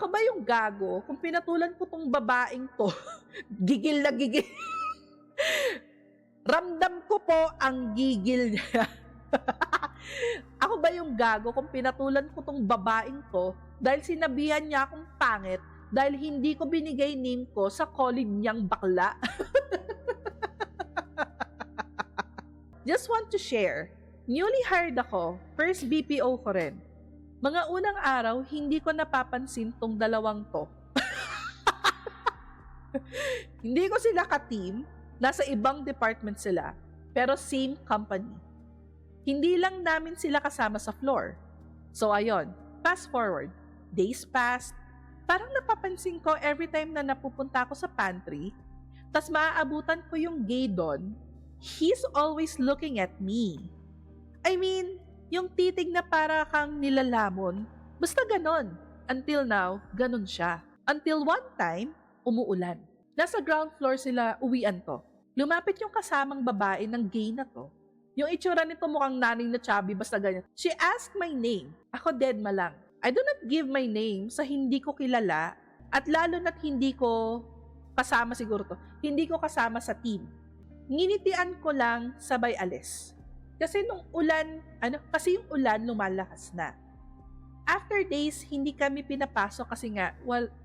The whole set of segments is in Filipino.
Ako ba yung gago kung pinatulan ko tong babaeng to? Gigil na gigil. Ramdam ko po ang gigil niya. Ako ba yung gago kung pinatulan ko tong babaeng to dahil sinabihan niya akong pangit dahil hindi ko binigay name ko sa colleague niyang bakla? Just want to share, newly hired ako, first BPO ko rin. Mga unang araw, hindi ko napapansin tong dalawang to. Hindi ko sila ka-team, nasa ibang department sila, pero same company. Hindi lang namin sila kasama sa floor. So ayun, fast forward, days passed, parang napapansin ko every time na napupunta ako sa pantry, tas maaabutan ko yung gay doon, he's always looking at me. I mean, yung titig na para kang nilalamon, basta ganon. Until now, ganon siya. Until one time, umuulan. Nasa ground floor sila, uwian to. Lumapit yung kasamang babae ng gay na to. Yung itsura nito mukhang naning na chubby, basta ganyan. She asked my name. Ako dead ma lang. I do not give my name sa hindi ko kilala at lalo na't hindi ko kasama siguro to. Hindi ko kasama sa team. Nginitian ko lang sabay alis. Kasi nung ulan, kasi yung ulan lumalakas na. After days, hindi kami pinapasok kasi nga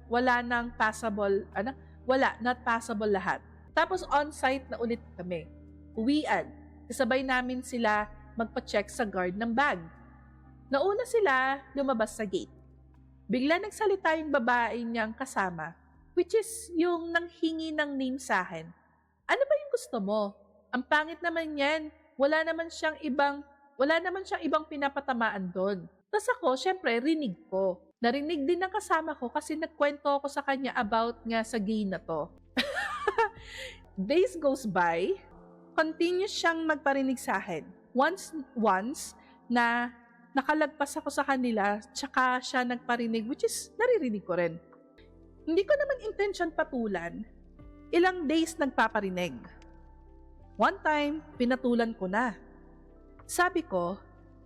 wala nang passable, not passable lahat. Tapos on-site na ulit kami. Uwian. Kasabay namin sila magpa-check sa guard ng bag. Nauna sila lumabas sa gate. Bigla nagsalita yung babae niyang kasama, which is yung nanghingi ng name sa akin. Ano ba yung gusto mo? Ang pangit naman yan. Wala naman siyang ibang pinapatamaan doon. Tapos ako, syempre, rinig ko. Narinig din ng kasama ko kasi nagkwento ako sa kanya about nga sa gay na to. Days goes by, continuous siyang magparinig sa akin. Once na nakalagpas ako sa kanila, tsaka siya nagparinig, which is naririnig ko rin. Hindi ko naman intention patulan. Ilang days nagpaparinig. One time, pinatulan ko na. Sabi ko,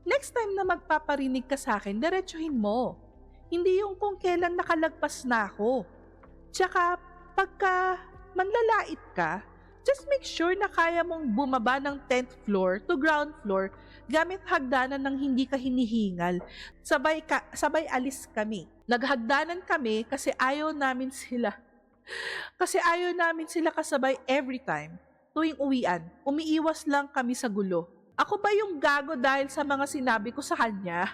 next time na magpaparinig ka sa akin, diretsuhin mo. Hindi yung kung kailan nakalagpas na ako. Tsaka, pagka manlalait ka, just make sure na kaya mong bumaba ng 10th floor to ground floor gamit hagdanan ng hindi ka hinihingal. Sabay alis kami. Naghagdanan kami kasi ayaw namin sila kasabay every time. Tuwing uwian, umiiwas lang kami sa gulo. Ako ba yung gago dahil sa mga sinabi ko sa kanya?